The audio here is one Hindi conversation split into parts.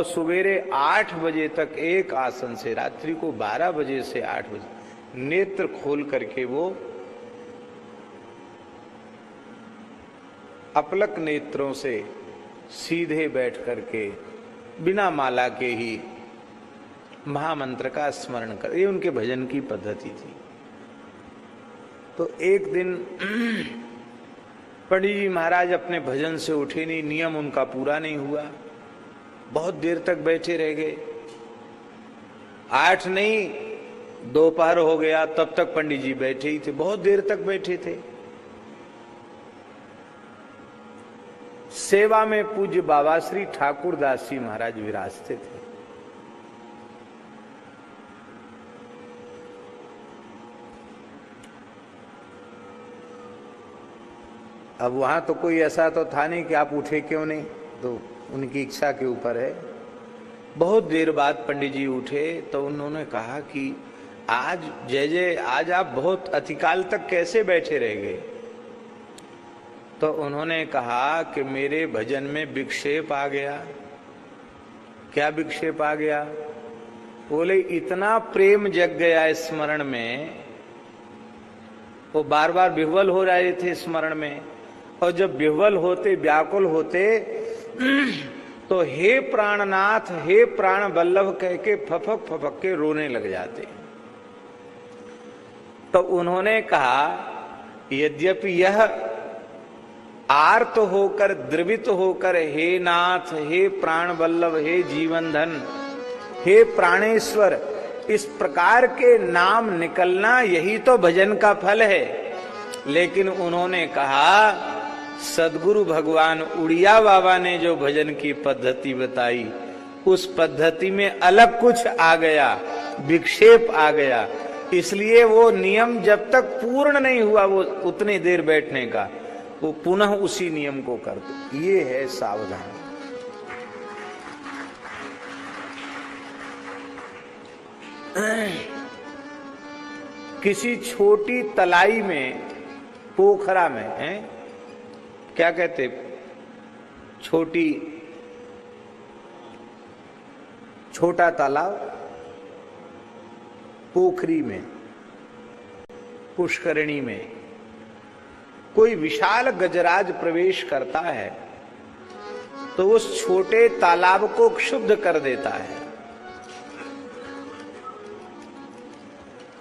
और सवेरे 8 बजे तक एक आसन से, रात्रि को 12 बजे से 8 बजे नेत्र खोल करके वो अपलक नेत्रों से सीधे बैठ करके बिना माला के ही महामंत्र का स्मरण कर, ये उनके भजन की पद्धति थी। तो एक दिन पंडित जी महाराज अपने भजन से उठे नहीं, नियम उनका पूरा नहीं हुआ, बहुत देर तक बैठे रह गए। 8 नहीं, दोपहर हो गया तब तक पंडित जी बैठे ही थे, बहुत देर तक बैठे थे। सेवा में पूज्य बाबा श्री ठाकुर दास जी महाराज विराजते थे। अब वहां तो कोई ऐसा तो था नहीं कि आप उठे क्यों नहीं, तो उनकी इच्छा के ऊपर है। बहुत देर बाद पंडित जी उठे तो उन्होंने कहा कि आज जय जय, आज आप बहुत अतिकाल तक कैसे बैठे रह गए? तो उन्होंने कहा कि मेरे भजन में विक्षेप आ गया। क्या विक्षेप आ गया? बोले इतना प्रेम जग गया स्मरण में, वो बार बार विह्वल हो रहे थे स्मरण में, और जब विह्वल होते, व्याकुल होते तो हे प्राणनाथ, हे प्राण वल्लभ कह के फपक फपक के रोने लग जाते। तो उन्होंने कहा यद्यपि यह आर्त होकर, द्रवित होकर, हे नाथ, हे प्राण वल्लभ, हे जीवन धन, हे प्राणेश्वर, इस प्रकार के नाम निकलना यही तो भजन का फल है। लेकिन उन्होंने कहा सदगुरु भगवान उड़िया बाबा ने जो भजन की पद्धति बताई, उस पद्धति में अलग कुछ आ गया, विक्षेप आ गया, इसलिए वो नियम जब तक पूर्ण नहीं हुआ वो उतनी देर बैठने का, वो पुनः उसी नियम को कर दो। ये है सावधान। किसी छोटी तलाई में, पोखरा में है, क्या कहते, छोटा तालाब, पोखरी में, पुष्करणी में कोई विशाल गजराज प्रवेश करता है तो उस छोटे तालाब को क्षुब्ध कर देता है,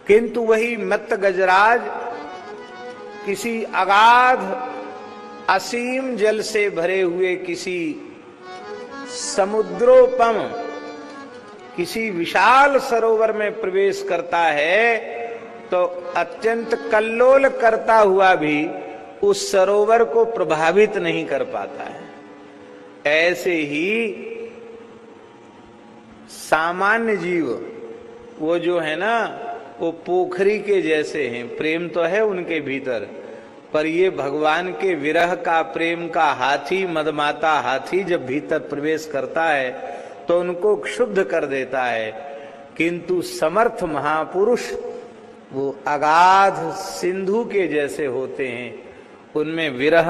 किंतु वही मत्त गजराज किसी अगाध असीम जल से भरे हुए किसी समुद्रोपम, किसी विशाल सरोवर में प्रवेश करता है तो अत्यंत कल्लोल करता हुआ भी उस सरोवर को प्रभावित नहीं कर पाता है। ऐसे ही सामान्य जीव वो जो है ना, वो पोखरी के जैसे हैं। प्रेम तो है उनके भीतर, पर ये भगवान के विरह का, प्रेम का हाथी, मदमाता हाथी जब भीतर प्रवेश करता है तो उनको क्षुब्ध कर देता है। किंतु समर्थ महापुरुष वो अगाध सिंधु के जैसे होते हैं, उनमें विरह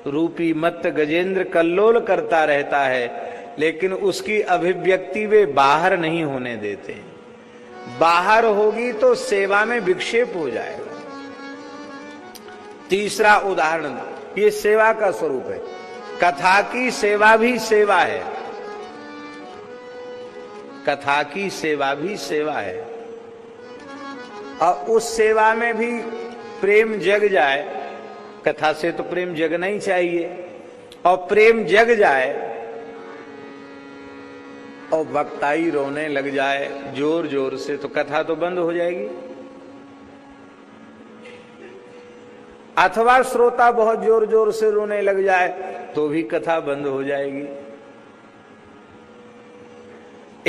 रूपी मत्त गजेंद्र कल्लोल करता रहता है, लेकिन उसकी अभिव्यक्ति वे बाहर नहीं होने देते। बाहर होगी तो सेवा में विक्षेप हो जाएगा। तीसरा उदाहरण, ये सेवा का स्वरूप है। कथा की सेवा भी सेवा है, कथा की सेवा भी सेवा है, और उस सेवा में भी प्रेम जग जाए। कथा से तो प्रेम जगना ही चाहिए, और प्रेम जग जाए और वक्ताई रोने लग जाए जोर जोर से, तो कथा तो बंद हो जाएगी। अथवा श्रोता बहुत जोर जोर से रोने लग जाए तो भी कथा बंद हो जाएगी।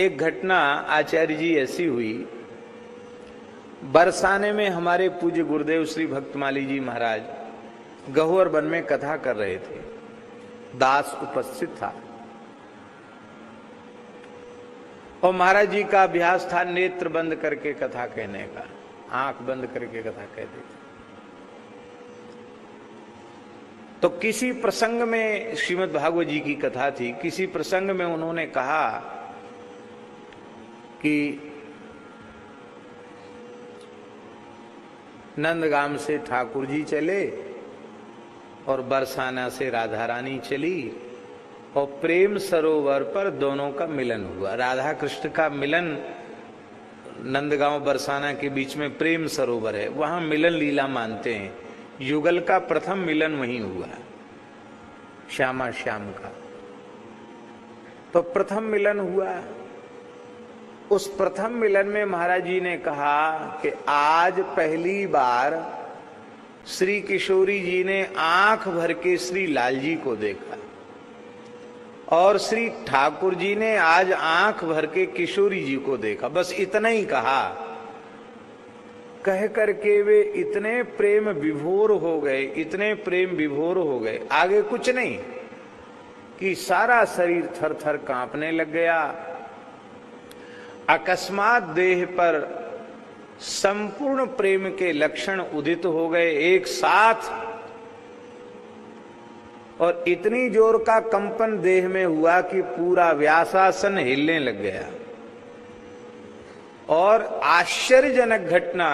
एक घटना आचार्य जी ऐसी हुई, बरसाने में हमारे पूज्य गुरुदेव श्री भक्तमाली जी महाराज गहुवर वन में कथा कर रहे थे। दास उपस्थित था और महाराज जी का अभ्यास था नेत्र बंद करके कथा कहने का, आंख बंद करके कथा कहते थे। तो किसी प्रसंग में, श्रीमद् भागवत जी की कथा थी, किसी प्रसंग में उन्होंने कहा कि नंदगाम से ठाकुर जी चले और बरसाना से राधा रानी चली और प्रेम सरोवर पर दोनों का मिलन हुआ। राधा कृष्ण का मिलन नंदगांव बरसाना के बीच में प्रेम सरोवर है, वहां मिलन लीला मानते हैं। युगल का प्रथम मिलन वहीं हुआ, श्यामा श्याम का। तो प्रथम मिलन हुआ। उस प्रथम मिलन में महाराज जी ने कहा कि आज पहली बार श्री किशोरी जी ने आंख भर के श्री लाल जी को देखा और श्री ठाकुर जी ने आज आंख भर के किशोरी जी को देखा। बस इतना ही कहा, कह करके वे इतने प्रेम विभोर हो गए, इतने प्रेम विभोर हो गए, आगे कुछ नहीं, कि सारा शरीर थर थर कांपने लग गया। अकस्मात देह पर संपूर्ण प्रेम के लक्षण उदित हो गए एक साथ, और इतनी जोर का कंपन देह में हुआ कि पूरा व्यासासन हिलने लग गया। और आश्चर्यजनक घटना,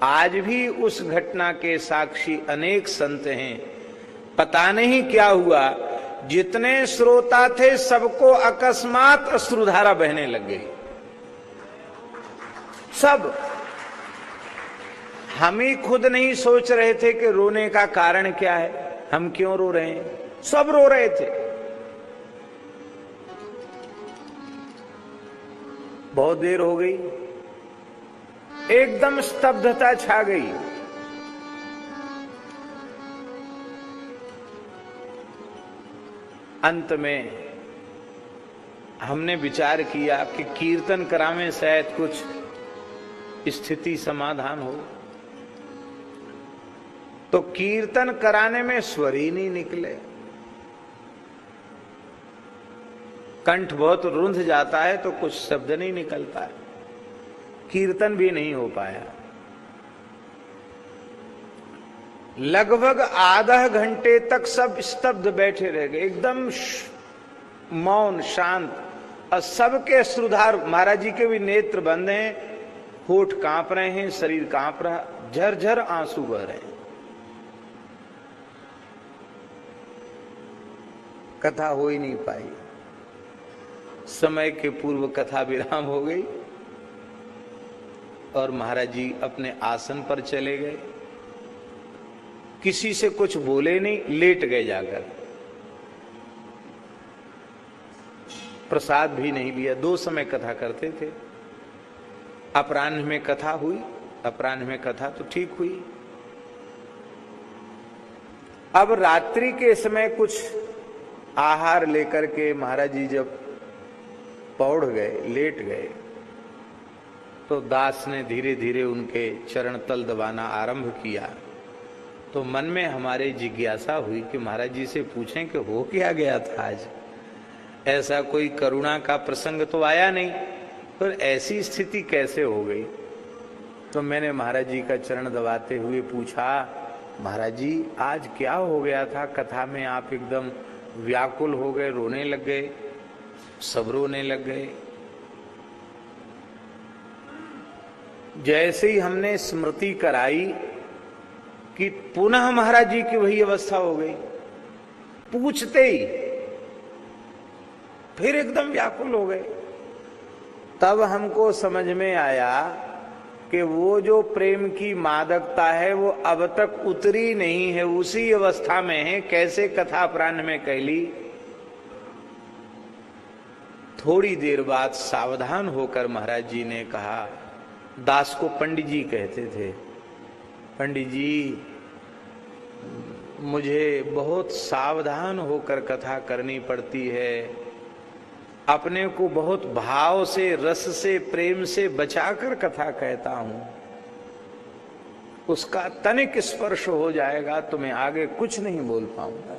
आज भी उस घटना के साक्षी अनेक संत हैं। पता नहीं क्या हुआ, जितने श्रोता थे सबको अकस्मात अश्रुधारा बहने लग गई। सब, हम ही खुद नहीं सोच रहे थे कि रोने का कारण क्या है, हम क्यों रो रहे हैं, सब रो रहे थे। बहुत देर हो गई, एकदम स्तब्धता छा गई। अंत में हमने विचार किया कि कीर्तन करावें, शायद कुछ स्थिति समाधान हो। तो कीर्तन कराने में स्वर ही नहीं निकले, कंठ बहुत रुंध जाता है तो कुछ शब्द नहीं निकलता है, कीर्तन भी नहीं हो पाया। लगभग आधा घंटे तक सब स्तब्ध बैठे रह गए, एकदम मौन शांत, और सबके अश्रुधार, महाराज जी के भी नेत्र बंद हैं, होठ कांप रहे हैं, शरीर कांप रहा, झरझर आंसू बह रहे हैं। कथा हो ही नहीं पाई। समय के पूर्व कथा विराम हो गई और महाराज जी अपने आसन पर चले गए। किसी से कुछ बोले नहीं, लेट गए जाकर। प्रसाद भी नहीं लिया। 2 समय कथा करते थे। अपराह्न में कथा हुई, अपराह्न में कथा तो ठीक हुई। अब रात्रि के समय कुछ आहार लेकर के महाराज जी जब पौड़ गए, लेट गए, तो दास ने धीरे धीरे उनके चरण तल दबाना आरंभ किया। तो मन में हमारे जिज्ञासा हुई कि महाराज जी से पूछें कि हो क्या गया था आज, ऐसा कोई करुणा का प्रसंग तो आया नहीं, तो ऐसी स्थिति कैसे हो गई। तो मैंने महाराज जी का चरण दबाते हुए पूछा, महाराज जी आज क्या हो गया था, कथा में आप एकदम व्याकुल हो गए, रोने लग गए, सब रोने लग गए। जैसे ही हमने स्मृति कराई कि पुनः महाराज जी की वही अवस्था हो गई, पूछते ही फिर एकदम व्याकुल हो गए। तब हमको समझ में आया कि वो जो प्रेम की मादकता है वो अब तक उतरी नहीं है, उसी अवस्था में है। कैसे कथा प्राण में कहली। थोड़ी देर बाद सावधान होकर महाराज जी ने कहा, दास को पंडित जी कहते थे, पंडित जी मुझे बहुत सावधान होकर कथा करनी पड़ती है, अपने को बहुत भाव से, रस से, प्रेम से बचाकर कथा कहता हूं, उसका तनिक स्पर्श हो जाएगा तो मैं आगे कुछ नहीं बोल पाऊंगा।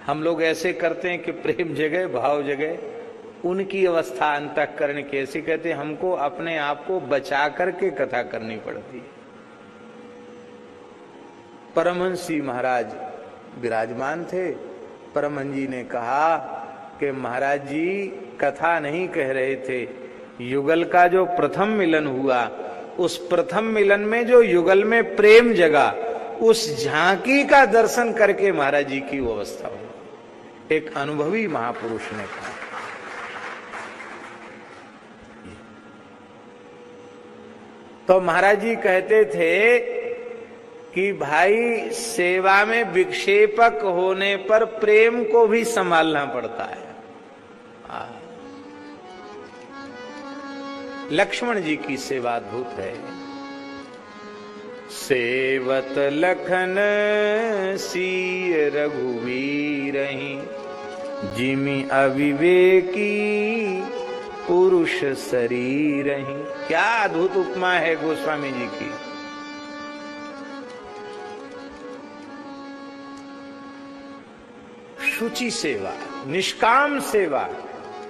हम लोग ऐसे करते हैं कि प्रेम जगह, भाव जगह, उनकी अवस्था अंतःकरण की ऐसी कहते हैं, हमको अपने आप को बचा करके कथा करनी पड़ती है। परमहंस जी महाराज विराजमान थे। परमहंस जी ने कहा कि महाराज जी कथा नहीं कह रहे थे, युगल का जो प्रथम मिलन हुआ, उस प्रथम मिलन में जो युगल में प्रेम जगा, उस झांकी का दर्शन करके महाराज जी की वो अवस्था हुई। एक अनुभवी महापुरुष ने कहा। तो महाराज जी कहते थे कि भाई सेवा में विक्षेपक होने पर प्रेम को भी संभालना पड़ता है। लक्ष्मण जी की सेवा अद्भुत है। सेवत लखन सीय रघुवीरहि, जिमि अविवेकी पुरुष शरीरहि। क्या अद्भुत उपमा है गोस्वामी जी की। शुचि सेवा, निष्काम सेवा,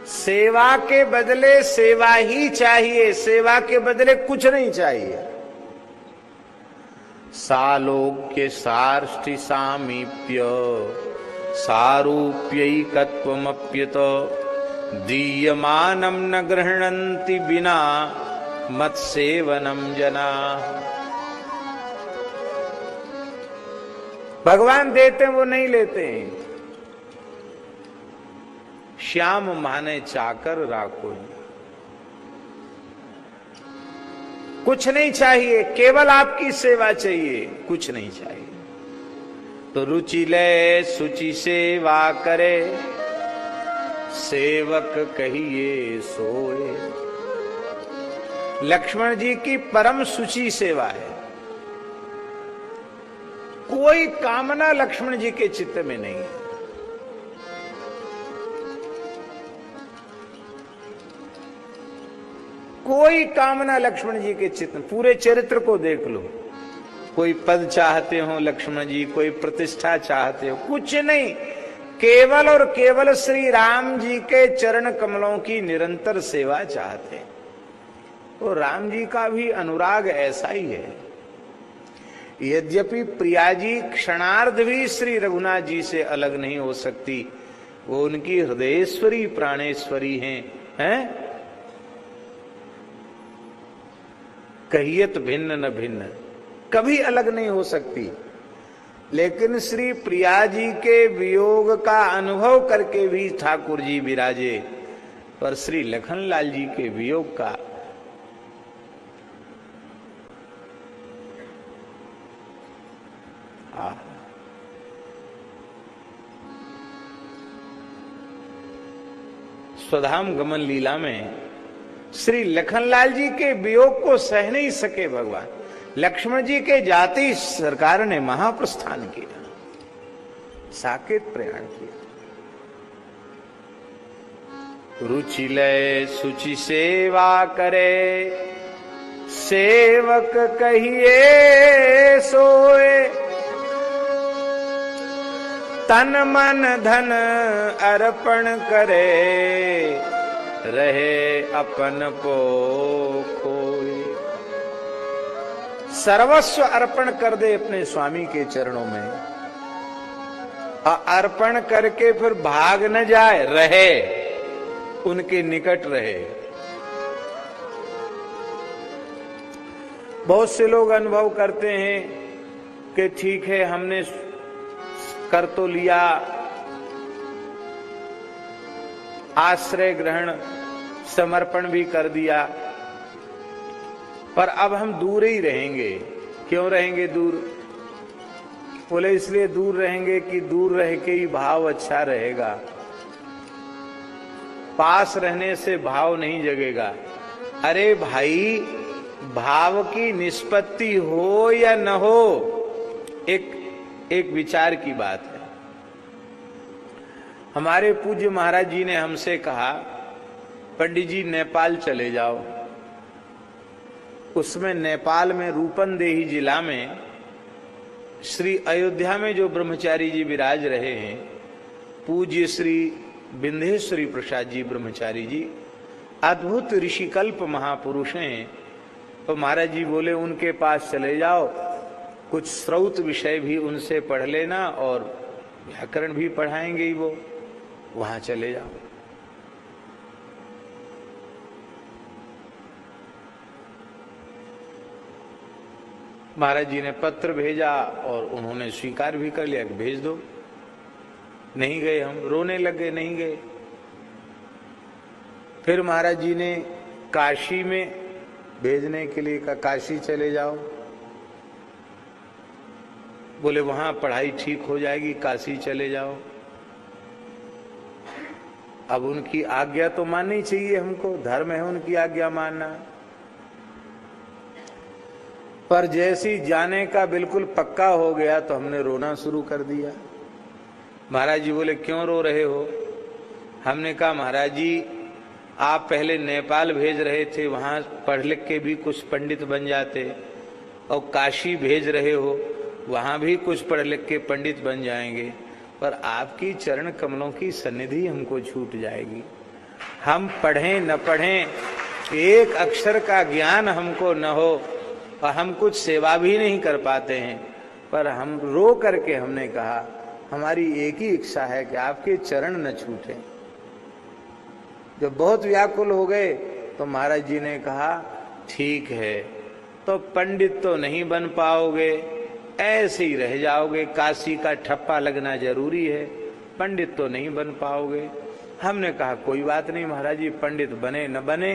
सेवा के बदले सेवा ही चाहिए, सेवा के बदले कुछ नहीं चाहिए। सालोक्य सार्ष्टि सामीप्य सारूप्यैकत्वमप्यत, दीयमानं न गृह्णन्ति बिना मत्सेवनम जना। भगवान देते हैं वो नहीं लेते हैं। श्याम माने चाकर राखो, कुछ नहीं चाहिए, केवल आपकी सेवा चाहिए, कुछ नहीं चाहिए। तो रुचि ले सुचि सेवा करे, सेवक कहिए सोए। लक्ष्मण जी की परम सुचि सेवा है। कोई कामना लक्ष्मण जी के चित्त में नहीं है। कोई कामना लक्ष्मण जी के चित्त, पूरे चरित्र को देख लो। कोई पद चाहते हो लक्ष्मण जी, कोई प्रतिष्ठा चाहते हो, कुछ नहीं। केवल और केवल श्री राम जी के चरण कमलों की निरंतर सेवा चाहते हैं। तो राम जी का भी अनुराग ऐसा ही है। यद्यपि प्रिया जी क्षणार्ध भी श्री रघुनाथ जी से अलग नहीं हो सकती, वो उनकी हृदयेश्वरी प्राणेश्वरी हैं? कहियत भिन्न न भिन्न, कभी अलग नहीं हो सकती। लेकिन श्री प्रिया जी के वियोग का अनुभव करके भी ठाकुर जी विराजे, पर श्री लखनलाल जी के वियोग का स्वधाम गमन लीला में श्री लखनलाल जी के वियोग को सह नहीं सके भगवान। लक्ष्मण जी के जाते ही सरकार ने महाप्रस्थान किया, साकेत प्रयाण किया। रुचि लय सुचि सेवा करे, सेवक कहिए सोए। तन मन धन अर्पण करे, रहे अपन को खोए। सर्वस्व अर्पण कर दे अपने स्वामी के चरणों में, और अर्पण करके फिर भाग न जाए, रहे उनके निकट रहे। बहुत से लोग अनुभव करते हैं कि ठीक है हमने कर तो लिया, आश्रय ग्रहण समर्पण भी कर दिया, पर अब हम दूर ही रहेंगे। क्यों रहेंगे दूर? बोले इसलिए दूर रहेंगे कि दूर रह के ही भाव अच्छा रहेगा, पास रहने से भाव नहीं जगेगा। अरे भाई, भाव की निष्पत्ति हो या न हो, एक विचार की बात है। हमारे पूज्य महाराज जी ने हमसे कहा, पंडित जी नेपाल चले जाओ। उसमें नेपाल में रूपनदेही जिला में श्री अयोध्या में जो ब्रह्मचारी जी विराज रहे हैं, पूज्य श्री विंध्येश्वरी प्रसाद जी ब्रह्मचारी जी, अद्भुत ऋषिकल्प महापुरुष हैं। तो महाराज जी बोले उनके पास चले जाओ, कुछ श्रौत विषय भी उनसे पढ़ लेना, और व्याकरण भी पढ़ाएंगे ही वो, वहां चले जाओ। महाराज जी ने पत्र भेजा और उन्होंने स्वीकार भी कर लिया कि भेज दो। नहीं गए, हम रोने लगे, नहीं गए। फिर महाराज जी ने काशी में भेजने के लिए कहा, काशी चले जाओ। बोले वहां पढ़ाई ठीक हो जाएगी, काशी चले जाओ। अब उनकी आज्ञा तो माननी चाहिए हमको, धर्म है उनकी आज्ञा मानना। पर जैसी जाने का बिल्कुल पक्का हो गया तो हमने रोना शुरू कर दिया। महाराज जी बोले क्यों रो रहे हो? हमने कहा महाराज जी आप पहले नेपाल भेज रहे थे, वहां पढ़ लिख के भी कुछ पंडित बन जाते, और काशी भेज रहे हो, वहां भी कुछ पढ़ लिख के पंडित बन जाएंगे, पर आपकी चरण कमलों की सन्निधि हमको छूट जाएगी। हम पढ़ें न पढ़ें, एक अक्षर का ज्ञान हमको न हो और हम कुछ सेवा भी नहीं कर पाते हैं, पर हम रो करके हमने कहा हमारी एक ही इच्छा है कि आपके चरण न छूटे। जब बहुत व्याकुल हो गए तो महाराज जी ने कहा ठीक है, तो पंडित तो नहीं बन पाओगे, ऐसे ही रह जाओगे, काशी का ठप्पा लगना जरूरी है, पंडित तो नहीं बन पाओगे। हमने कहा कोई बात नहीं महाराज जी, पंडित बने न बने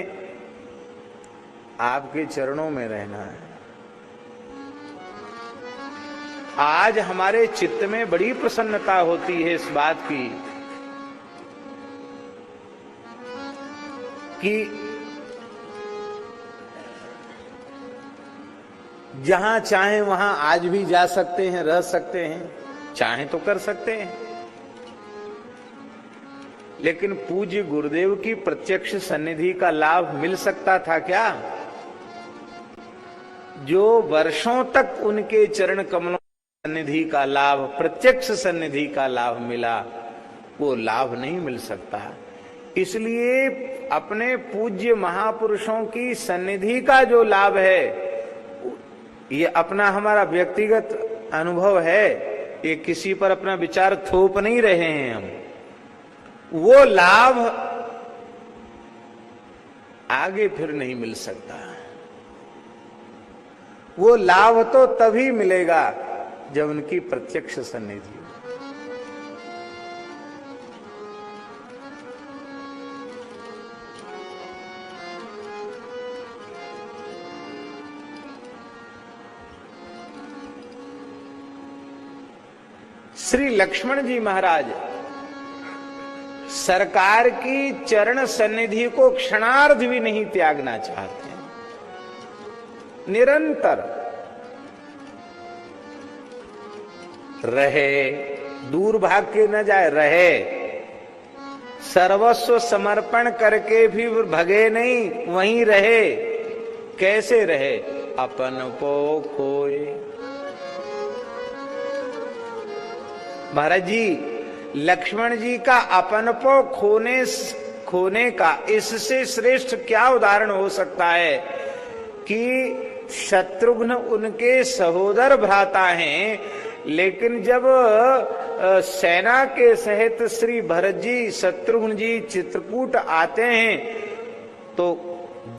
आपके चरणों में रहना है। आज हमारे चित्त में बड़ी प्रसन्नता होती है इस बात की कि जहां चाहे वहां आज भी जा सकते हैं, रह सकते हैं, चाहे तो कर सकते हैं। लेकिन पूज्य गुरुदेव की प्रत्यक्ष सन्निधि का लाभ मिल सकता था क्या? जो वर्षों तक उनके चरण कमलों सन्निधि का लाभ, प्रत्यक्ष सन्निधि का लाभ मिला, वो लाभ नहीं मिल सकता। इसलिए अपने पूज्य महापुरुषों की सन्निधि का जो लाभ है, ये अपना हमारा व्यक्तिगत अनुभव है, ये किसी पर अपना विचार थोप नहीं रहे हैं हम। वो लाभ आगे फिर नहीं मिल सकता। वो लाभ तो तभी मिलेगा जब उनकी प्रत्यक्ष सन्निधि हो। श्री लक्ष्मण जी महाराज सरकार की चरण सन्निधि को क्षणार्ध भी नहीं त्यागना चाहते हैं। निरंतर रहे, दूर भाग के न जाए, रहे, सर्वस्व समर्पण करके भी भगे नहीं, वहीं रहे। कैसे रहे? अपन को खोए। महाराज जी लक्ष्मण जी का अपनपो खोने का इससे श्रेष्ठ क्या उदाहरण हो सकता है कि शत्रुघ्न उनके सहोदर भ्राता हैं, लेकिन जब सेना के सहित श्री भरत जी, शत्रुघ्न जी चित्रकूट आते हैं, तो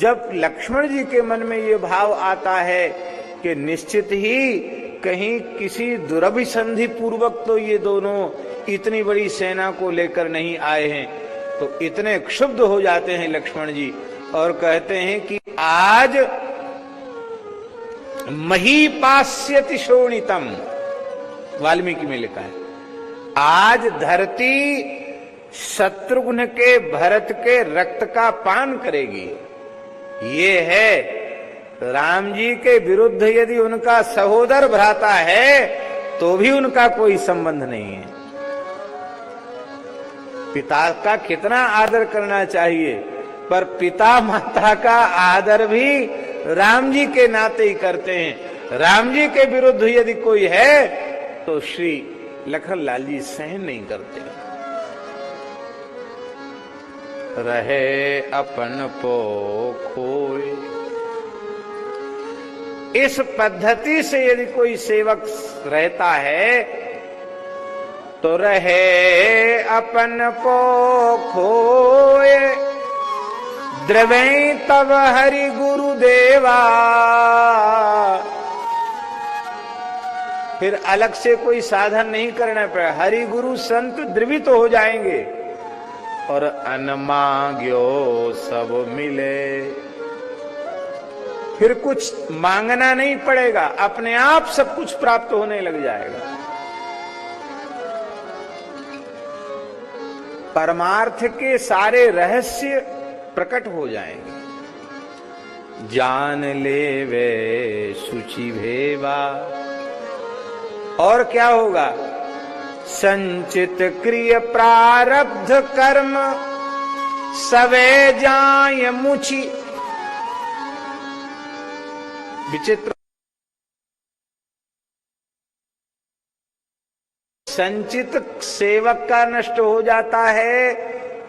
जब लक्ष्मण जी के मन में ये भाव आता है कि निश्चित ही कहीं किसी दुरभिसंधि पूर्वक तो ये दोनों इतनी बड़ी सेना को लेकर नहीं आए हैं, तो इतने क्षुब्ध हो जाते हैं लक्ष्मण जी और कहते हैं कि आज महीपास्यति शोणितम, वाल्मीकि में लिखा है, आज धरती शत्रुघ्न के भरत के रक्त का पान करेगी। ये है राम जी के विरुद्ध यदि उनका सहोदर भ्राता है तो भी उनका कोई संबंध नहीं है। पिता का कितना आदर करना चाहिए, पर पिता माता का आदर भी राम जी के नाते ही करते हैं। राम जी के विरुद्ध यदि कोई है तो श्री लखनलाल जी सहन नहीं करते। रहे अपन पो खोए, इस पद्धति से यदि कोई सेवक रहता है तो रहे अपन को खोए, द्रवै तब हरि गुरुदेवा। फिर अलग से कोई साधन नहीं करना पड़ेगा, हरि गुरु संत द्रवित हो जाएंगे और अन मांग्यो सब मिले। फिर कुछ मांगना नहीं पड़ेगा, अपने आप सब कुछ प्राप्त होने लग जाएगा। परमार्थ के सारे रहस्य प्रकट हो जाएंगे। जान ले वे शुचि भेवा। और क्या होगा? संचित क्रिय प्रारब्ध कर्म सवे जाय मुचि। विचित्र। संचित सेवक का नष्ट हो जाता है,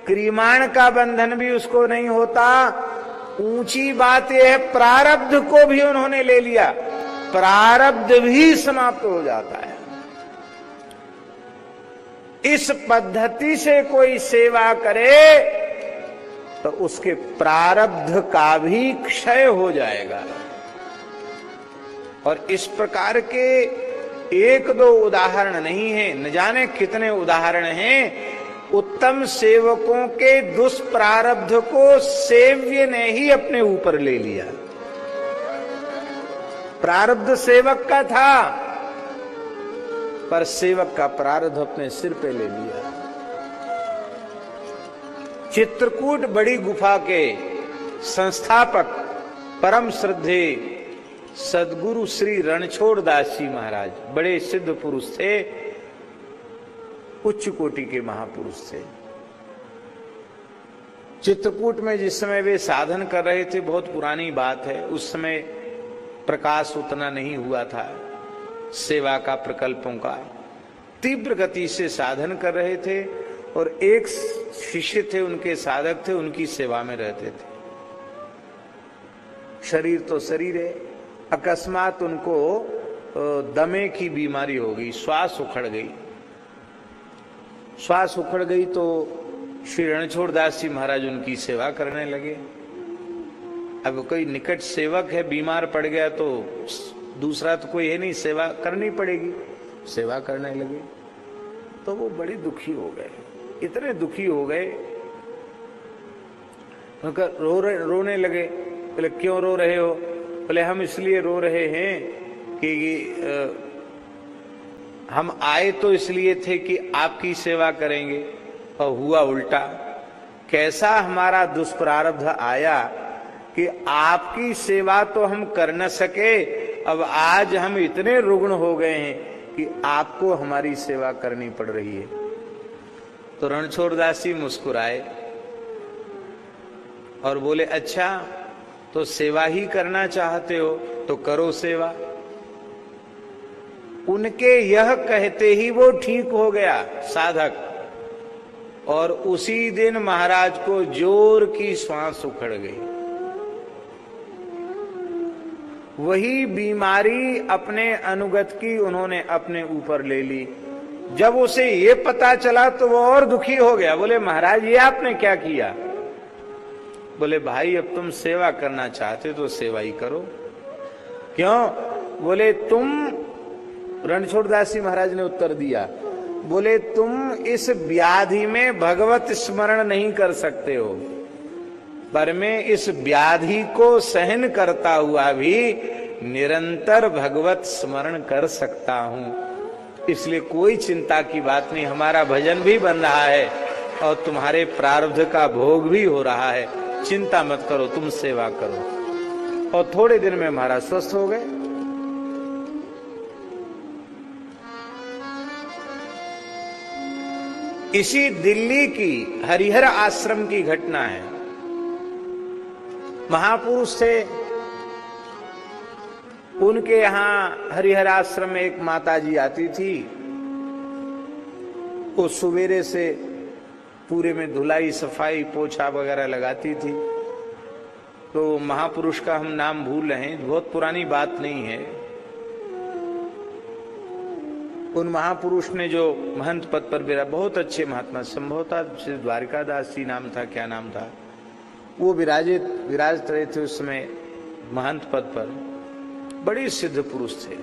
क्रियमाण का बंधन भी उसको नहीं होता। ऊंची बात यह है, प्रारब्ध को भी उन्होंने ले लिया, प्रारब्ध भी समाप्त हो जाता है। इस पद्धति से कोई सेवा करे तो उसके प्रारब्ध का भी क्षय हो जाएगा। और इस प्रकार के एक दो उदाहरण नहीं है, न जाने कितने उदाहरण हैं। उत्तम सेवकों के दुष्प्रारब्ध को सेव्य ने ही अपने ऊपर ले लिया। प्रारब्ध सेवक का था, पर सेवक का प्रारब्ध अपने सिर पे ले लिया। चित्रकूट बड़ी गुफा के संस्थापक परम श्रद्धे सदगुरु श्री रणछोड़ दास जी महाराज बड़े सिद्ध पुरुष थे, उच्च कोटि के महापुरुष थे। चित्रकूट में जिस समय वे साधन कर रहे थे, बहुत पुरानी बात है, उस समय प्रकाश उतना नहीं हुआ था सेवा का, प्रकल्पों का। तीव्र गति से साधन कर रहे थे और एक शिष्य थे, उनके साधक थे, उनकी सेवा में रहते थे। शरीर तो शरीर है, अकस्मात उनको दमे की बीमारी हो गई, श्वास उखड़ गई। श्वास उखड़ गई तो श्री रणछोड़ दास जी महाराज उनकी सेवा करने लगे। अब कोई निकट सेवक है, बीमार पड़ गया तो दूसरा तो कोई है नहीं, सेवा करनी पड़ेगी। सेवा करने लगे तो वो बड़े दुखी हो गए, इतने दुखी हो गए, उनका रोने लगे। बोले क्यों रो रहे हो? बोले हम इसलिए रो रहे हैं कि हम आए तो इसलिए थे कि आपकी सेवा करेंगे, और हुआ उल्टा। कैसा हमारा दुष्प्रारब्ध आया कि आपकी सेवा तो हम कर न सके, अब आज हम इतने रुग्ण हो गए हैं कि आपको हमारी सेवा करनी पड़ रही है। तो रणछोड़ दास जी मुस्कुराए और बोले अच्छा, तो सेवा ही करना चाहते हो तो करो सेवा। उनके यह कहते ही वो ठीक हो गया साधक, और उसी दिन महाराज को जोर की श्वास उखड़ गई। वही बीमारी अपने अनुगत की उन्होंने अपने ऊपर ले ली। जब उसे ये पता चला तो वो और दुखी हो गया। बोले महाराज ये आपने क्या किया? बोले भाई अब तुम सेवा करना चाहते तो सेवा ही करो। क्यों? बोले तुम, रणछोड़ दास जी महाराज ने उत्तर दिया, बोले तुम इस व्याधि में भगवत स्मरण नहीं कर सकते हो, पर मैं इस व्याधि को सहन करता हुआ भी निरंतर भगवत स्मरण कर सकता हूं। इसलिए कोई चिंता की बात नहीं, हमारा भजन भी बन रहा है और तुम्हारे प्रारब्ध का भोग भी हो रहा है, चिंता मत करो, तुम सेवा करो। और थोड़े दिन में महाराज स्वस्थ हो गए। इसी दिल्ली की हरिहर आश्रम की घटना है। महापुरुष थे, उनके यहां हरिहर आश्रम में एक माता जी आती थी। वो सवेरे से पूरे में धुलाई सफाई पोछा वगैरह लगाती थी। तो महापुरुष का हम नाम भूल रहे हैं, बहुत पुरानी बात नहीं है। उन महापुरुष ने जो महंत पद पर विराज, बहुत अच्छे महात्मा, संभवतः श्री द्वारिकादास जी नाम था, क्या नाम था, वो विराज रहे थे उस समय महंत पद पर, बड़े सिद्ध पुरुष थे।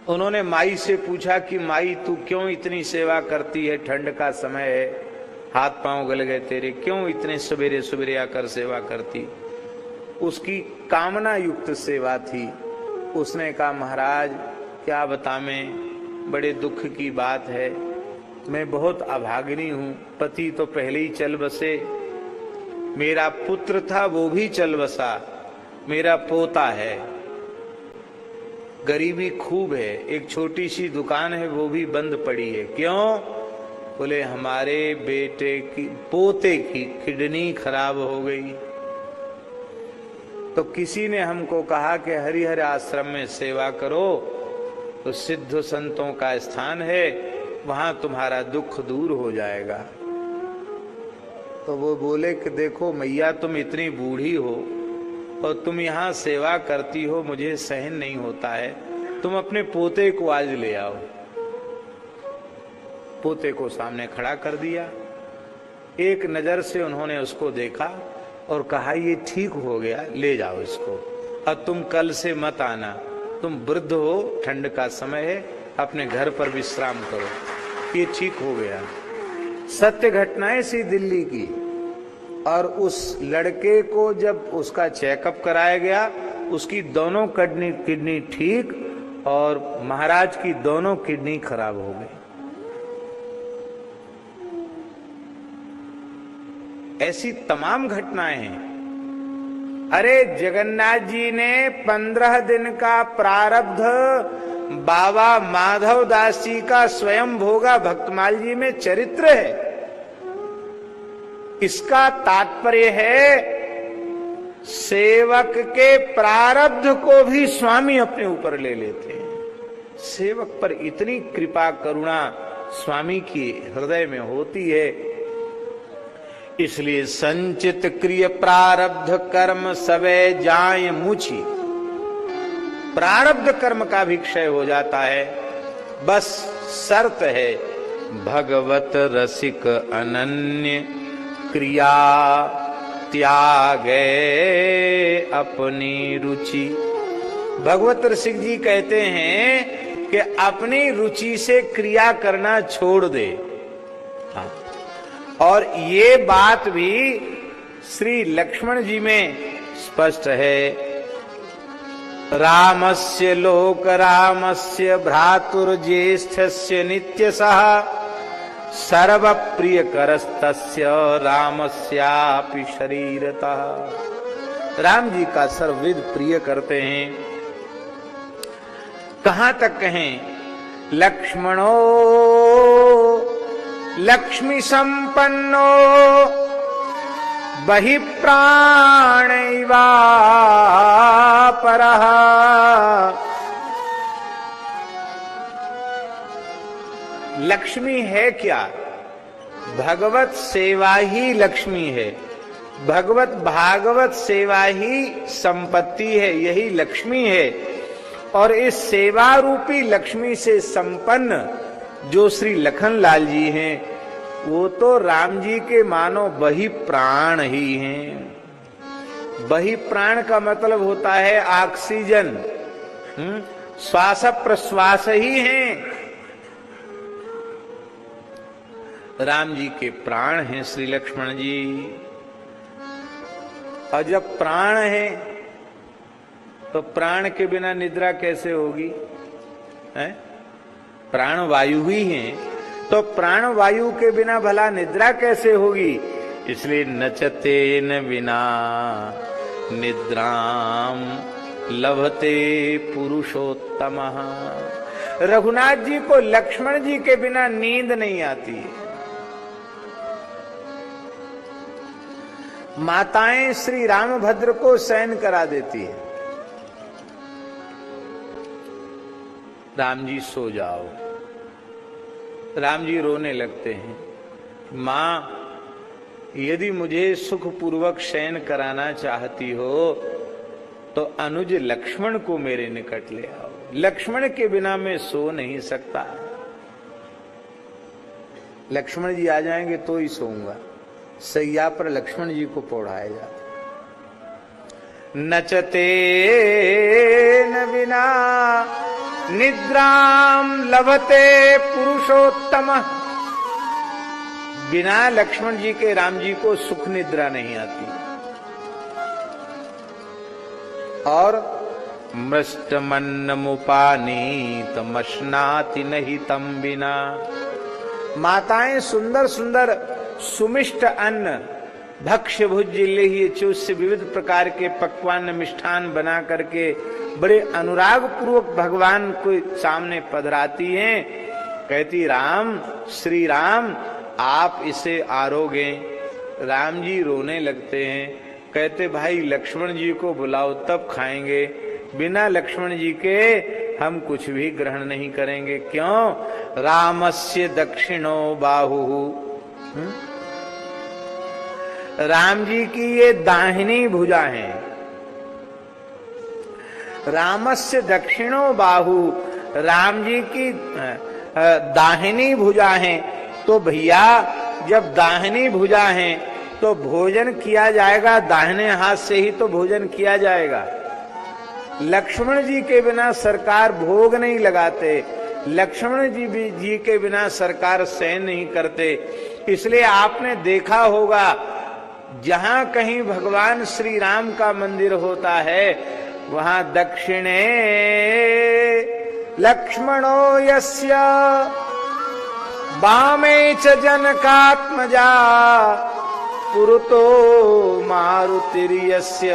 उन्होंने माई से पूछा कि माई तू क्यों इतनी सेवा करती है, ठंड का समय है, हाथ पांव गल गए तेरे, क्यों इतने सवेरे सवेरे आकर सेवा करती। उसकी कामना युक्त सेवा थी। उसने कहा महाराज क्या बतावें, बड़े दुख की बात है, मैं बहुत अभागिनी हूं, पति तो पहले ही चल बसे, मेरा पुत्र था वो भी चल बसा, मेरा पोता है, गरीबी खूब है, एक छोटी सी दुकान है वो भी बंद पड़ी है। क्यों? बोले हमारे बेटे की, पोते की किडनी खराब हो गई। तो किसी ने हमको कहा कि हरिहर आश्रम में सेवा करो, तो सिद्ध संतों का स्थान है, वहां तुम्हारा दुख दूर हो जाएगा। तो वो बोले कि देखो मैया तुम इतनी बूढ़ी हो और तुम यहाँ सेवा करती हो, मुझे सहन नहीं होता है, तुम अपने पोते को आज ले आओ। पोते को सामने खड़ा कर दिया, एक नजर से उन्होंने उसको देखा और कहा ये ठीक हो गया, ले जाओ इसको, अब तुम कल से मत आना, तुम वृद्ध हो, ठंड का समय है, अपने घर पर विश्राम करो, ये ठीक हो गया। सत्य घटनाएं सी दिल्ली की। और उस लड़के को जब उसका चेकअप कराया गया, उसकी दोनों किडनी ठीक और महाराज की दोनों किडनी खराब हो गई। ऐसी तमाम घटनाएं हैं। अरे जगन्नाथ जी ने 15 दिन का प्रारब्ध बाबा माधव दास जी का स्वयं भोगा, भक्तमाल जी में चरित्र है। इसका तात्पर्य है सेवक के प्रारब्ध को भी स्वामी अपने ऊपर ले लेते हैं। सेवक पर इतनी कृपा करुणा स्वामी की हृदय में होती है। इसलिए संचित क्रिय प्रारब्ध कर्म सबे जाय मुछी, प्रारब्ध कर्म का भी क्षय हो जाता है। बस शर्त है भगवत रसिक अनन्य क्रिया त्यागे अपनी रुचि। भगवत रसिक जी कहते हैं कि अपनी रुचि से क्रिया करना छोड़ दे। हाँ। और ये बात भी श्री लक्ष्मण जी में स्पष्ट है। रामस्य लोक रामस्य भ्रातुर्ज्येष्ठस्य नित्यसः सर्व प्रिय करस्तस्य रामस्यापि शरीरतः। राम जी का सर्वविद प्रिय करते हैं। कहां तक कहें? लक्ष्मणो लक्ष्मी संपन्नो बहि प्राणैवा परः। लक्ष्मी है क्या? भगवत सेवा ही लक्ष्मी है। भगवत भागवत सेवा ही संपत्ति है, यही लक्ष्मी है। और इस सेवा रूपी लक्ष्मी से संपन्न जो श्री लखनलाल जी हैं, वो तो राम जी के मानो बही प्राण ही हैं। बही प्राण का मतलब होता है ऑक्सीजन, श्वास प्रश्वास ही हैं। राम जी के प्राण हैं श्री लक्ष्मण जी। और जब प्राण है तो प्राण के बिना निद्रा कैसे होगी? है? प्राण वायु ही है, तो प्राण वायु के बिना भला निद्रा कैसे होगी? इसलिए नचते न बिना निद्राम लभते पुरुषोत्तम। रघुनाथ जी को लक्ष्मण जी के बिना नींद नहीं आती। माताएं श्री रामभद्र को शयन करा देती है। राम जी सो जाओ। राम जी रोने लगते हैं। मां यदि मुझे सुखपूर्वक शयन कराना चाहती हो तो अनुज लक्ष्मण को मेरे निकट ले आओ। लक्ष्मण के बिना मैं सो नहीं सकता। लक्ष्मण जी आ जाएंगे तो ही सोऊंगा। सैया पर लक्ष्मण जी को पौड़ाया जाता। नचते न बिना निद्राम लभते पुरुषोत्तम। बिना लक्ष्मण जी के राम जी को सुख निद्रा नहीं आती। और मृष्टमन्न मुपानीत मशनाति नहीं तम बिना। माताएं सुंदर सुंदर सुमिष्ट अन्न भक्ष्य भुज्य लेह्य चूस्य विविध प्रकार के पकवान मिष्ठान बना करके बड़े अनुराग पूर्वक भगवान को सामने पधराती हैं। कहती राम श्री राम आप इसे आरोगे। राम जी रोने लगते हैं। कहते भाई लक्ष्मण जी को बुलाओ तब खाएंगे। बिना लक्ष्मण जी के हम कुछ भी ग्रहण नहीं करेंगे। क्यों? रामस्य दक्षिणो बाहु। राम जी की ये दाहिनी भुजा है। रामस्य दक्षिणो बाहु, राम जी की दाहिनी भुजा है। तो भैया जब दाहिनी भुजा है तो भोजन किया जाएगा दाहिने हाथ से ही तो भोजन किया जाएगा। लक्ष्मण जी के बिना सरकार भोग नहीं लगाते। लक्ष्मण जी के बिना सरकार शयन नहीं करते। इसलिए आपने देखा होगा जहां कहीं भगवान श्री राम का मंदिर होता है वहां दक्षिणे लक्ष्मणो यस्य वामे च जनकात्मजा पुरतो मारुतिर्यस्य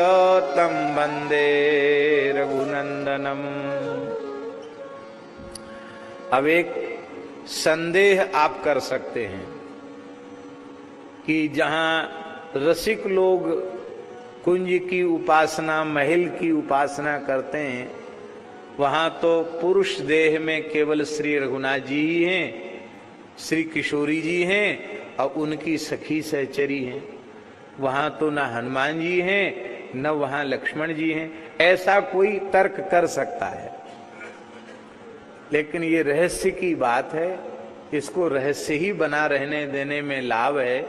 तं वंदे रघुनंदनम। अब एक संदेह आप कर सकते हैं कि जहां रसिक लोग कुंज की उपासना महल की उपासना करते हैं वहां तो पुरुष देह में केवल श्री रघुनाथ जी ही हैं, श्री किशोरी जी हैं और उनकी सखी सहचरी हैं। वहां तो न हनुमान जी हैं न वहां लक्ष्मण जी हैं। ऐसा कोई तर्क कर सकता है, लेकिन ये रहस्य की बात है। इसको रहस्य ही बना रहने देने में लाभ है।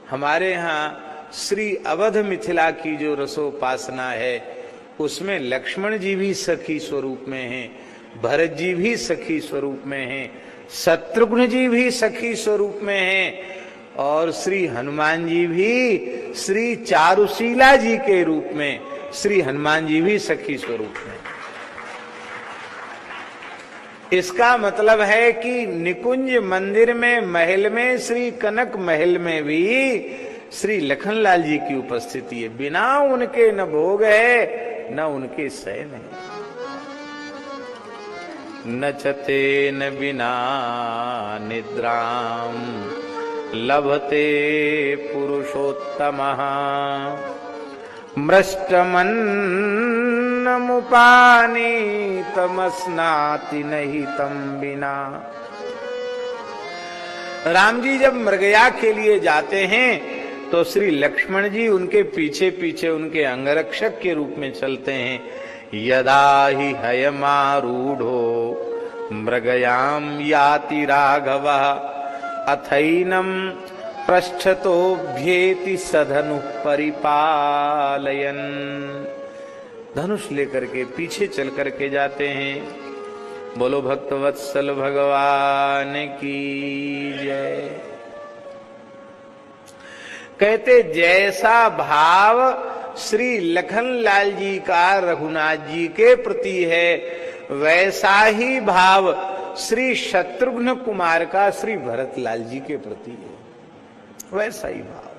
हमारे यहाँ श्री अवध मिथिला की जो रसोपासना है उसमें लक्ष्मण जी भी सखी स्वरूप में हैं, भरत जी भी सखी स्वरूप में हैं, शत्रुघ्न जी भी सखी स्वरूप में हैं और श्री हनुमान जी भी श्री चारुशीला जी के रूप में श्री हनुमान जी भी सखी स्वरूप में। इसका मतलब है कि निकुंज मंदिर में महल में श्री कनक महल में भी श्री लखनलाल जी की उपस्थिति है। बिना उनके न भोग है न उनके शयन है। नचते न बिना निद्राम लभते पुरुषोत्तमः मृष्टमन्नमुपानीतमस्नाति नहीं तम बिना। राम जी जब मृगया के लिए जाते हैं तो श्री लक्ष्मण जी उनके पीछे पीछे उनके अंगरक्षक के रूप में चलते हैं। यदा ही हयमारूढ़ो मृगयाम याति राघवः अथैनम पृष्ठतोभ्येति सधनु परिपालयन। धनुष लेकर के पीछे चल करके जाते हैं। बोलो भक्तवत्सल भगवान की जय। कहते जैसा भाव श्री लखनलाल जी का रघुनाथ जी के प्रति है वैसा ही भाव श्री शत्रुघ्न कुमार का श्री भरतलाल जी के प्रति है। वैसा ही भाव।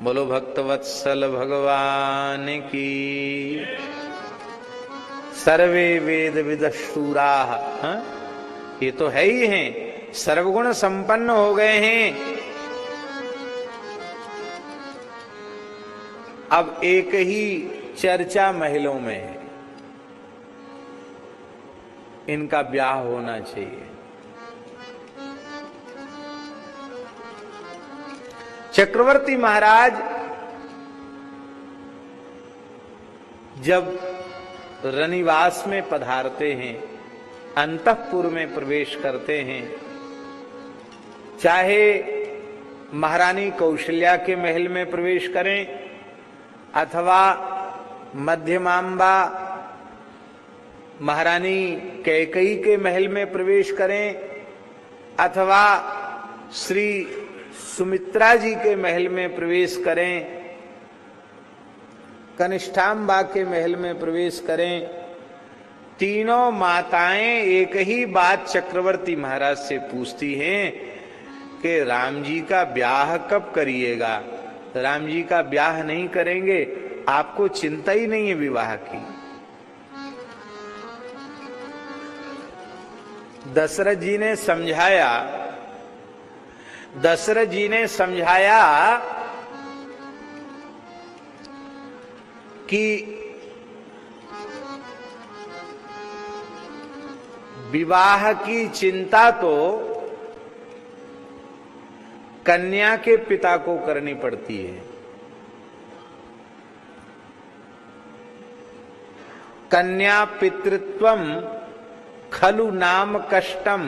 बोलो भक्तवत्सल भगवान की। सर्वे वेद विदशूरा, ये तो है ही हैं, सर्वगुण संपन्न हो गए हैं। अब एक ही चर्चा महलों में है, इनका ब्याह होना चाहिए। चक्रवर्ती महाराज जब रनिवास में पधारते हैं, अंतःपुर में प्रवेश करते हैं, चाहे महारानी कौशल्या के महल में प्रवेश करें अथवा मध्यमांबा महारानी कैकेयी के महल में प्रवेश करें अथवा श्री सुमित्रा जी के महल में प्रवेश करें, कनिष्ठांबा के महल में प्रवेश करें, तीनों माताएं एक ही बात चक्रवर्ती महाराज से पूछती हैं कि राम जी का ब्याह कब करिएगा। राम जी का ब्याह नहीं करेंगे, आपको चिंता ही नहीं है विवाह की। दशरथ जी ने समझाया कि विवाह की चिंता तो कन्या के पिता को करनी पड़ती है। कन्या पितृत्वम खलु नाम कष्टम।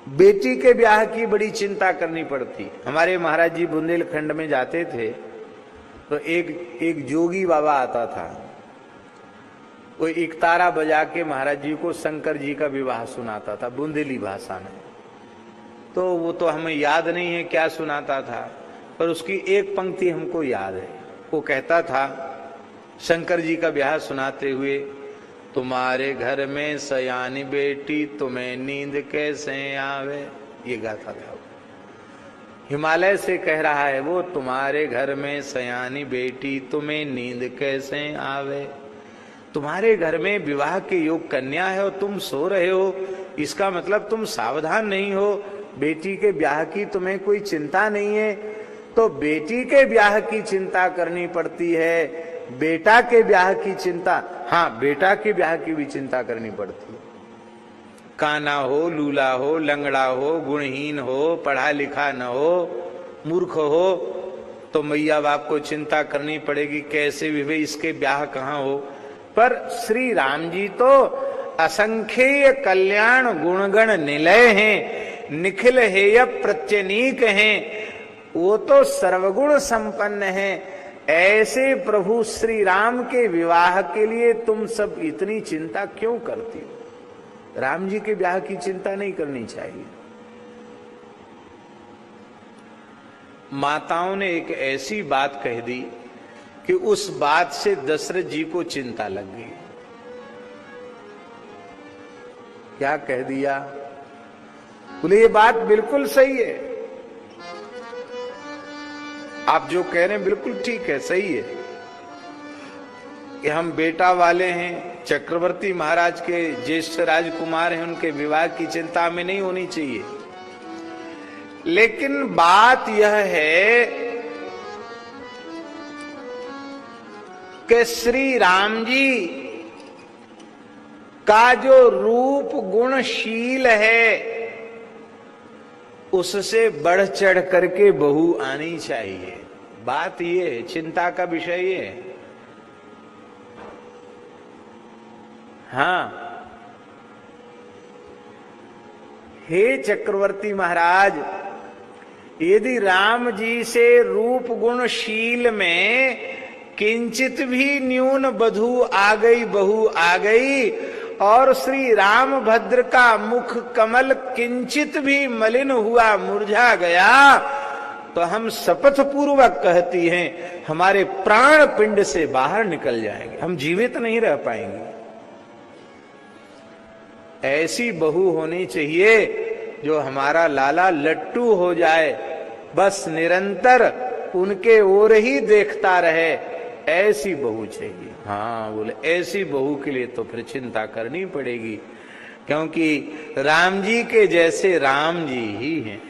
बेटी के ब्याह की बड़ी चिंता करनी पड़ती। हमारे महाराज जी बुंदेलखंड में जाते थे तो एक जोगी बाबा आता था, वो एक तारा बजा के महाराज जी को शंकर जी का विवाह सुनाता था बुंदेली भाषा में। तो वो तो हमें याद नहीं है क्या सुनाता था, पर उसकी एक पंक्ति हमको याद है। वो कहता था शंकर जी का ब्याह सुनाते हुए, तुम्हारे घर में सयानी बेटी तुम्हें नींद कैसे आवे, ये गाता था। हिमालय से कह रहा है वो, तुम्हारे घर में सयानी बेटी तुम्हें नींद कैसे आवे। तुम्हारे घर में विवाह के योग कन्या है और तुम सो रहे हो, इसका मतलब तुम सावधान नहीं हो, बेटी के ब्याह की तुम्हें कोई चिंता नहीं है। तो बेटी के ब्याह की चिंता करनी पड़ती है, बेटा के ब्याह की चिंता, हाँ बेटा के ब्याह की भी चिंता करनी पड़ती है। काना हो, लूला हो, लंगड़ा हो, गुणहीन हो, पढ़ा लिखा न हो, मूर्ख हो, तो मैया बाप को चिंता करनी पड़ेगी कैसे भी इसके ब्याह कहाँ हो। पर श्री राम जी तो असंख्येय कल्याण गुणगण निलय हैं, निखिल हेय प्रत्यनीक हैं, वो तो सर्वगुण संपन्न है। ऐसे प्रभु श्री राम के विवाह के लिए तुम सब इतनी चिंता क्यों करती हो। राम जी के ब्याह की चिंता नहीं करनी चाहिए। माताओं ने एक ऐसी बात कह दी कि उस बात से दशरथ जी को चिंता लग गई। क्या कह दिया? बोले ये बात बिल्कुल सही है, आप जो कह रहे हैं बिल्कुल ठीक है, सही है कि हम बेटा वाले हैं, चक्रवर्ती महाराज के ज्येष्ठ राजकुमार हैं, उनके विवाह की चिंता में नहीं होनी चाहिए। लेकिन बात यह है कि श्री राम जी का जो रूप गुणशील है उससे बढ़ चढ़ करके बहू आनी चाहिए। बात ये है, चिंता का विषय ये है। हाँ, हे चक्रवर्ती महाराज, यदि राम जी से रूप गुणशील में किंचित भी न्यून बधू आ गई, बहू आ गई, और श्री रामभद्र का मुख कमल किंचित भी मलिन हुआ, मुरझा गया, तो हम शपथ पूर्वक कहती हैं हमारे प्राण पिंड से बाहर निकल जाएंगे, हम जीवित नहीं रह पाएंगे। ऐसी बहू होनी चाहिए जो हमारा लाला लट्टू हो जाए, बस निरंतर उनके ओर ही देखता रहे, ऐसी बहू चाहिए। हाँ बोले, ऐसी बहू के लिए तो फिर चिंता करनी पड़ेगी, क्योंकि राम जी के जैसे राम जी ही हैं।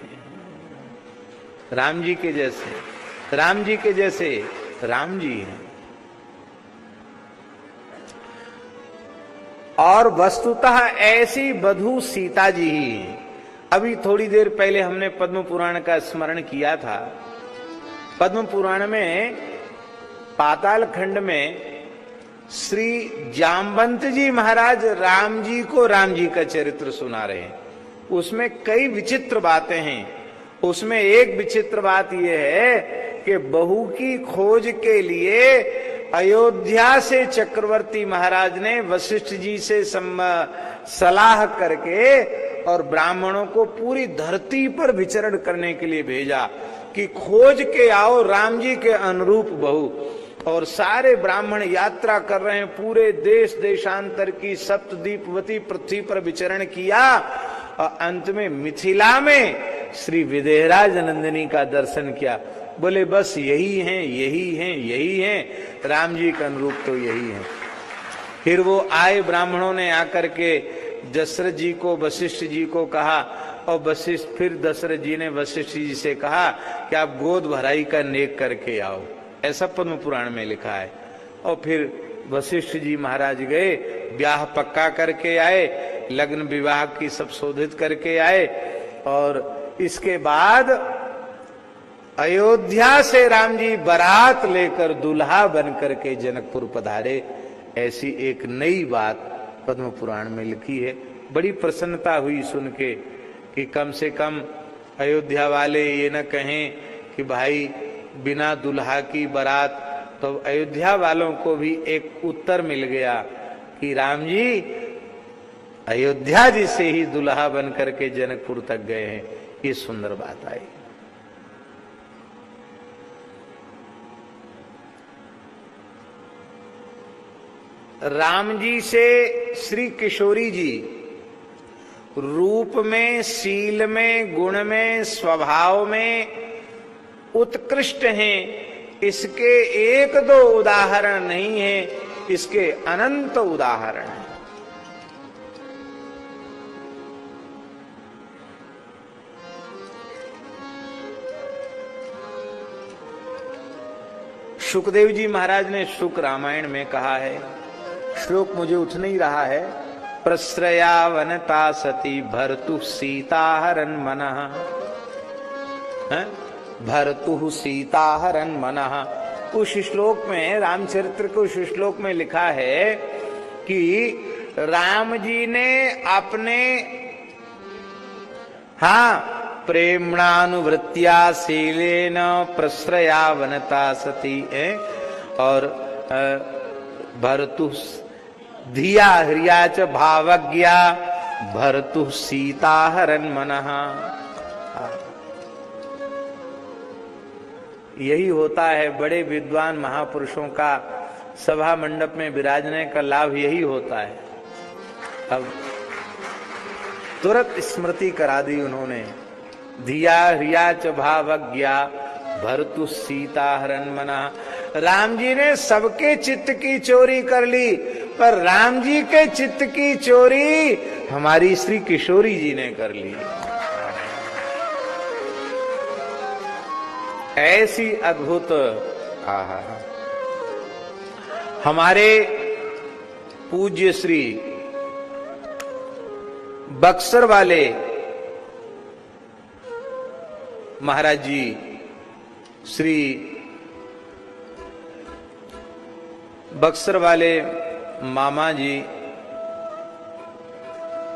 राम जी के जैसे, राम जी के जैसे राम जी हैं। और वस्तुतः ऐसी वधू सीता जी ही हैं। अभी थोड़ी देर पहले हमने पद्म पुराण का स्मरण किया था। पद्म पुराण में पाताल खंड में श्री जामवंत जी महाराज राम जी को राम जी का चरित्र सुना रहे हैं। उसमें कई विचित्र बातें हैं। उसमें एक विचित्र बात यह है कि बहू की खोज के लिए अयोध्या से चक्रवर्ती महाराज ने वशिष्ठ जी से सलाह करके और ब्राह्मणों को पूरी धरती पर विचरण करने के लिए भेजा कि खोज के आओ राम जी के अनुरूप बहू। और सारे ब्राह्मण यात्रा कर रहे हैं, पूरे देश देशांतर की सप्तद्वीपवती पृथ्वी पर विचरण किया और अंत में मिथिला में श्री विदेहराज नंदिनी का दर्शन किया। बोले बस यही हैं, यही हैं, यही हैं, राम जी का अनुरूप तो यही है। फिर वो आए, ब्राह्मणों ने आकर के दशरथ जी को वशिष्ठ जी को कहा और वशिष्ठ फिर दशरथ जी ने वशिष्ठ जी से कहा कि आप गोद भराई का नेक करके आओ। ऐसा पद्म पुराण में लिखा है। और फिर वशिष्ठ जी महाराज गए, ब्याह पक्का करके आए, लग्न विवाह की सब शोधित करके आए और इसके बाद अयोध्या से राम जी बारात लेकर दूल्हा बन करके जनकपुर पधारे। ऐसी एक नई बात पद्म पुराण में लिखी है। बड़ी प्रसन्नता हुई सुन के कि कम से कम अयोध्या वाले ये न कहें कि भाई बिना दुल्हा की बारात। तो अयोध्या वालों को भी एक उत्तर मिल गया कि राम जी अयोध्या जी से ही दुल्हा बन करके जनकपुर तक गए हैं। ये सुंदर बात आई। राम जी से श्री किशोरी जी रूप में, शील में, गुण में, स्वभाव में उत्कृष्ट हैं। इसके एक दो उदाहरण नहीं है, इसके अनंत उदाहरण हैं। सुखदेव जी महाराज ने शुक रामायण में कहा है, श्लोक मुझे उठ नहीं रहा है, प्रश्रया वनता सती भर्तु सीता हरन मनः, भर्तु सीता हरन मनः। उस श्लोक में, रामचरित्र के उस श्लोक में लिखा है कि राम जी ने अपने प्रेमणानुवृत्तिया शीलेन प्रश्रया वनता सती और भर्तु धिया ह्रिया च भावज्ञा भर्तु सीता हरन मनः। यही होता है बड़े विद्वान महापुरुषों का सभा मंडप में विराजने का लाभ यही होता है। अब तुरंत स्मृति करा दी उन्होंने, धिया ह्रिया च भावज्ञा भर्तु सीता हरन मना। राम जी ने सबके चित्त की चोरी कर ली, पर राम जी के चित्त की चोरी हमारी श्री किशोरी जी ने कर ली। ऐसी अद्भुत हमारे पूज्य श्री बक्सर वाले महाराज जी, श्री बक्सर वाले मामा जी,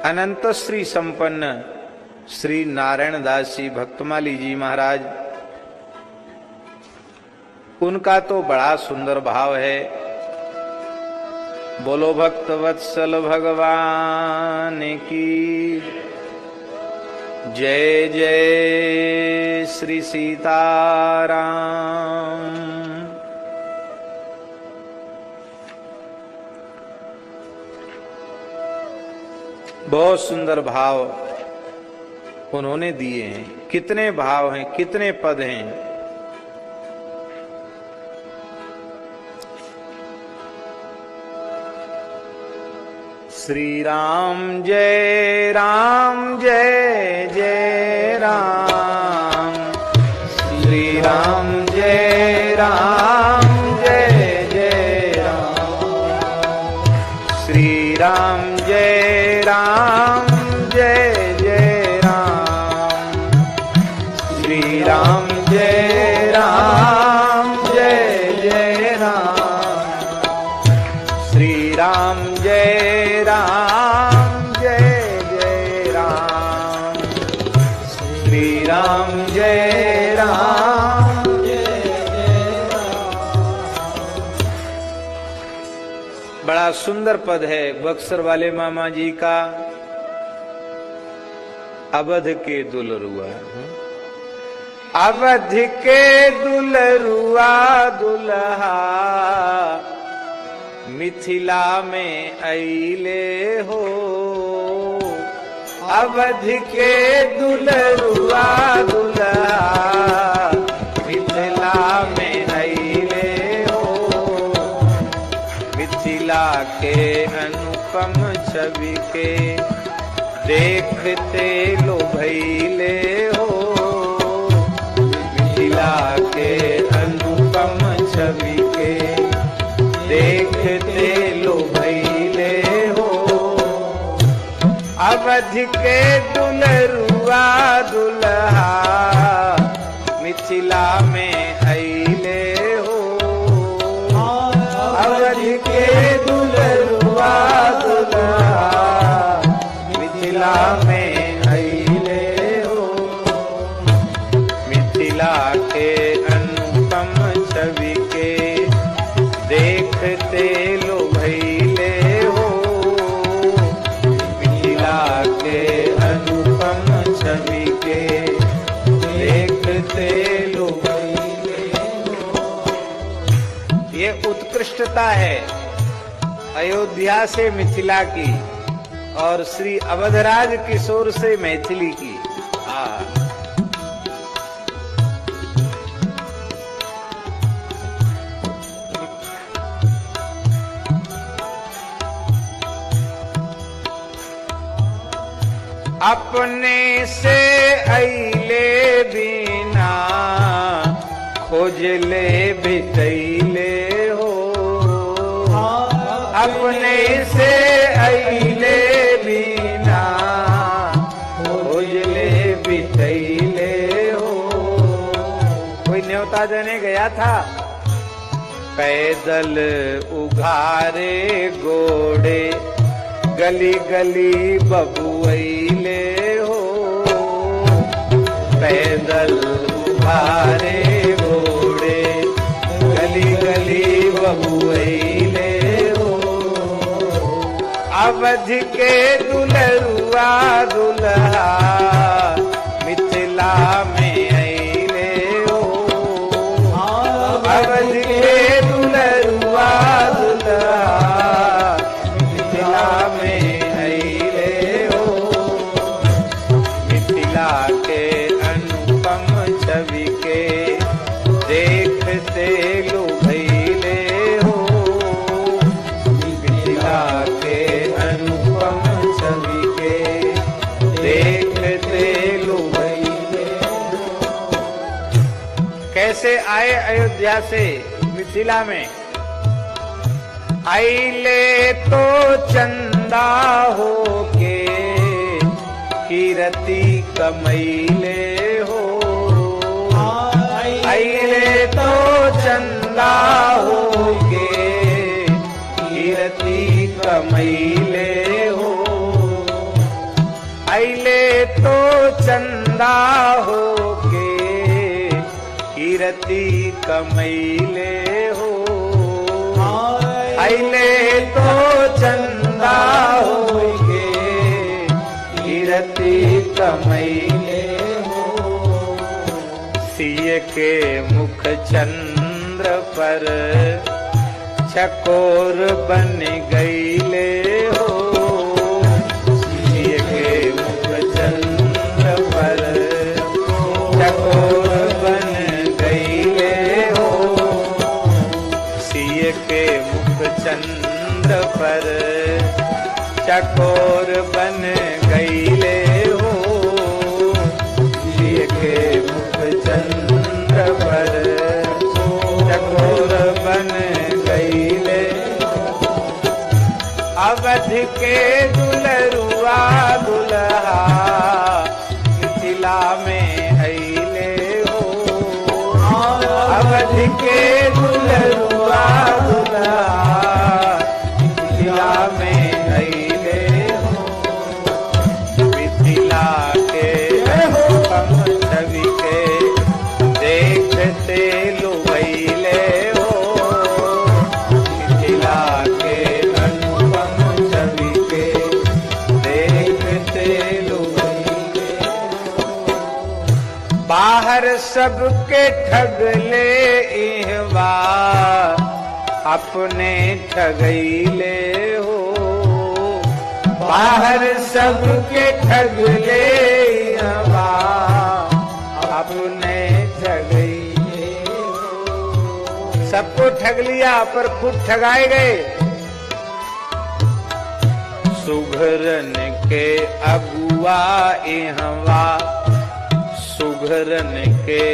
अनंत श्री संपन्न श्री नारायण दास जी भक्तमाली जी महाराज, उनका तो बड़ा सुंदर भाव है। बोलो भक्त वत्सल भगवान की जय जय श्री सीताराम। बहुत सुंदर भाव उन्होंने दिए हैं। कितने भाव हैं, कितने पद हैं। श्री राम जय जय राम, श्री राम जय जय राम, श्री राम जय राम जय जय राम, श्री राम जय राम जय जय राम, श्री राम जय राम जय जय राम, श्री राम जय राम जय जय राम। बड़ा सुंदर पद है बक्सर वाले मामा जी का, अवध के दुलरुआ। अवध के दुलरुआ दुल्हा मिथिला में अइले हो, अवध के दुलरुआ दुल्हा मिथिला में अइले हो, मिथिला के अनुपम छवि के देखते लो भइले हो, मिथिला के अनुपम छवि के देखते लो भइले हो, अवध के दुलरुआ दुल्हा मिथिला में अइले हो, अवध के दुलरुआ दुल्हा मिथिला में अइले हो, मिथिला के अनुपम छवि के देखते लो भइले हो, मिथिला के अनुपम छवि के देखते लो भइले हो। ये उत्कृष्टता है अयोध्या से मिथिला की और श्री अवधराज किशोर से मैथिली की। अपने से अइले बिना खोजले बितैले हो, अपने से अइले बिना खोजले बितैले हो। कोई न्योता देने गया था, पैदल उघारे गोड़े गली गली बबुआइले हो, पैदल उघारे घोड़े गली गली बबुआइले हो, अवध के दुलरुआ दुल्हा मिथिला में अइले हो, अवध के दुलरुआ दुल्हा मिथिला में अइले हो, मिथिला के अनुपम छवि के देखते लो भइले हो, मिथिला के अनुपम छवि के देखते लो भइले हो। कैसे आए अयोध्या से मिथिला में? आइले तो चंदा हो के कीरति कमैले हो, आइले तो चंदा हो के कीरति कमैले हो, आइले तो चंदा हो के कीरति कमैले हो, आइले तो चंदा होगे कीरति कमैले हो, सिय के मुख चंद्र पर चकोर बन गईले हो, सिय के मुख चंद्र पर चकोर बन गईले हो, सिय के मुख चंद्र पर चकोर बन गईले हो, सिय के मुख चंद्र पर चकोर बन गईले। अवध अवध के दुलरुआ दुल्हा मिथिला में अइले हो। अवध के दुलरुआ दुल्हा मिथिला में अइले हो। मिथिला के अनुपम छवि के देखते लुभैले हो। मिथिला के अनुपम छवि के देखते लुभैले हो। बाहर सबके ठगले इहवा अपने ठगैले हो। बाहर सबके ठगले इहवा अपने ठगैले हो। सबको ठग लिया पर खुद ठगाए गए। सुघरन के अगुआ इहवा, सुघरन के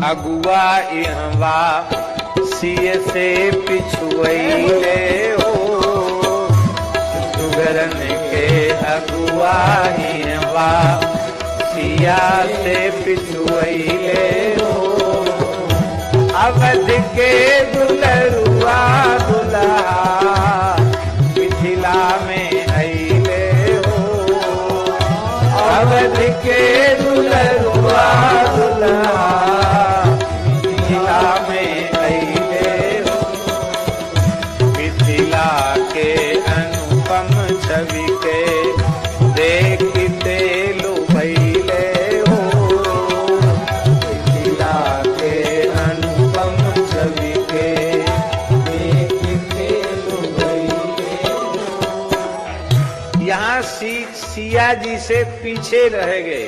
अगुआ इहवा सिय से पिछुएले हो। सुघरन के अगुआ इहवा सिया से पिछुएले हो। अवध के दुलरुआ दुल्हा मिथिला में अइले हो। अवध के दुलरुआ दुल्हा मिथिला में अइले हो। मिथिला के अनुपम छवि के देखते लुभैले हो। मिथिला के अनुपम छवि के देखते लुभैले हो। यहाँ सिया जी से पीछे रह गए।